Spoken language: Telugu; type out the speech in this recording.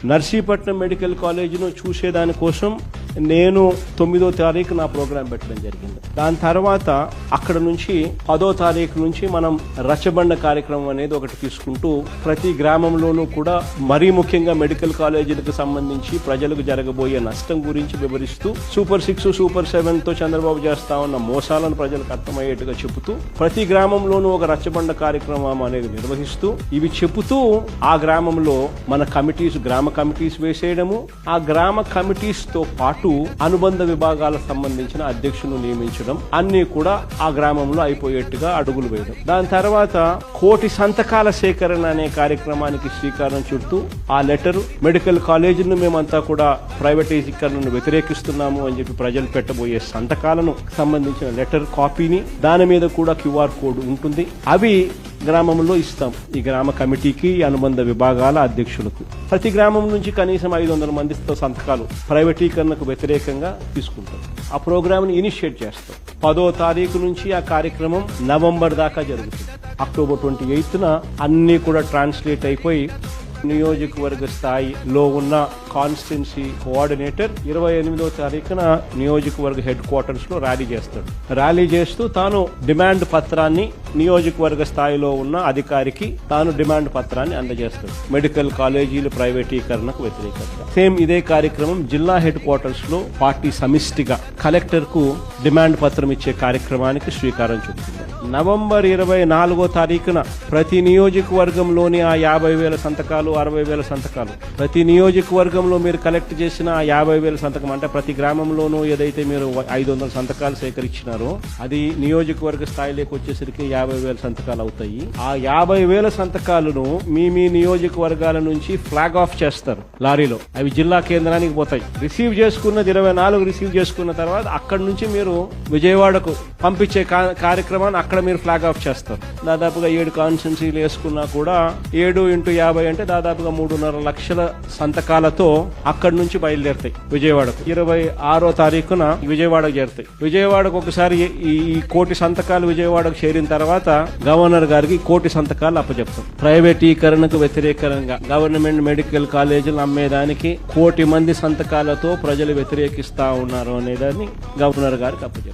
నర్సీపట్నం మెడికల్ కాలేజీను చూసేదానికోసం నేను 9వ తారీఖు నా ప్రోగ్రాం పెట్టడం జరిగింది. దాని తర్వాత అక్కడ నుంచి 10వ తారీఖు నుంచి మనం రచ్చబండ కార్యక్రమం అనేది ఒకటి తీసుకుంటూ ప్రతి గ్రామంలోనూ కూడా మరీ ముఖ్యంగా మెడికల్ కాలేజీలకు సంబంధించి ప్రజలకు జరగబోయే నష్టం గురించి వివరిస్తూ సూపర్ 6 సూపర్ 7తో చంద్రబాబు చేస్తా ఉన్న మోసాలను ప్రజలకు అర్థమయ్యేట్టుగా చెబుతూ ప్రతి గ్రామంలోనూ ఒక రచ్చబండ కార్యక్రమం అనేది నిర్వహిస్తూ ఇవి చెబుతూ ఆ గ్రామంలో మన గ్రామ కమిటీస్ వేసేయడము, ఆ గ్రామ కమిటీస్ తో పాటు అనుబంధ విభాగాలకు సంబంధించిన అధ్యక్షులను నియమించడం అన్ని కూడా ఆ గ్రామంలో అయిపోయేట్టుగా అడుగులు వేయడం. దాని తర్వాత 1,00,000 సంతకాల సేకరణ అనే కార్యక్రమానికి శ్రీకారం చుడుతూ ఆ లెటర్ మెడికల్ కాలేజీలను మేమంతా కూడా ప్రైవేటైజీకరణను వ్యతిరేకిస్తున్నాము అని చెప్పి ప్రజలు పెట్టబోయే సంతకాలను సంబంధించిన లెటర్ కాపీని దాని మీద కూడా QR కోడ్ ఉంటుంది. అవి గ్రామంలో ఇస్తాం ఈ గ్రామ కమిటీకి, అనుబంధ విభాగాల అధ్యక్షులకు. ప్రతి గ్రామం నుంచి కనీసం 500 మందితో సంతకాలు ప్రైవేటీకరణకు వ్యతిరేకంగా తీసుకుంటాం. ఆ ప్రోగ్రామ్ని ఇనిషియేట్ చేస్తాం. 10వ తారీఖు నుంచి ఆ కార్యక్రమం నవంబర్ దాకా జరుగుతుంది. అక్టోబర్ 28న అన్ని కూడా ట్రాన్స్లేట్ అయిపోయి నియోజకవర్గ స్థాయిలో ఉన్న కాన్స్టిట్యున్సీ కోఆర్డినేటర్ 28వ తారీఖున నియోజకవర్గ హెడ్ క్వార్టర్స్ లో ర్యాలీ చేస్తాడు. ర్యాలీ చేస్తూ తాను డిమాండ్ పత్రాన్ని నియోజకవర్గ స్థాయిలో ఉన్న అధికారికి తాను డిమాండ్ పత్రాన్ని అందజేస్తాడు మెడికల్ కాలేజీల ప్రైవేటీకరణకు వ్యతిరేకంగా. సేమ్ ఇదే కార్యక్రమం జిల్లా హెడ్ క్వార్టర్స్ లో పార్టీ సమిష్టిగా కలెక్టర్ కు డిమాండ్ పత్రం ఇచ్చే కార్యక్రమానికి శ్రీకారం చుడుతుంది. నవంబర్ 24వ తారీఖున ప్రతి నియోజకవర్గంలోని ఆ 50,000 సంతకాలు, 60,000 సంతకాలు, ప్రతి నియోజకవర్గంలో మీరు కలెక్ట్ చేసిన ఆ 50,000 సంతకం అంటే ప్రతి గ్రామంలోనూ ఏదైతే మీరు 500 సంతకాలు సేకరించినారో అది నియోజకవర్గ స్థాయిలోకి వచ్చేసరికి 50,000 సంతకాలు అవుతాయి. ఆ 50,000 సంతకాలను మీ నియోజకవర్గాల నుంచి ఫ్లాగ్ ఆఫ్ చేస్తారు లారీలో. అవి జిల్లా కేంద్రానికి పోతాయి. రిసీవ్ చేసుకున్నది 24 రిసీవ్ చేసుకున్న తర్వాత అక్కడి నుంచి మీరు విజయవాడకు పంపించే కార్యక్రమాన్ని అక్కడ మీరు ఫ్లాగ్ ఆఫ్ చేస్తారు. దాదాపుగా 7 కాన్స్టిట్యున్సీలు వేసుకున్నా కూడా 7 × 50 అంటే దాదాపుగా 3.5 లక్షల సంతకాలతో అక్కడి నుంచి బయలుదేరుతాయి విజయవాడకు. 26వ తారీఖున విజయవాడకు చేరుతాయి. విజయవాడకు ఒకసారి ఈ 1,00,000 సంతకాలు విజయవాడకు చేరిన తర్వాత గవర్నర్ గారికి 1,00,000 సంతకాలు అప్పచెప్తాం. ప్రైవేటీకరణకు వ్యతిరేకంగా గవర్నమెంట్ మెడికల్ కాలేజీలు అమ్మేదానికి 1,00,000 మంది సంతకాలతో ప్రజలు వ్యతిరేకిస్తా ఉన్నారు అనేదాన్ని గవర్నర్ గారికి అప్పచెప్తాం.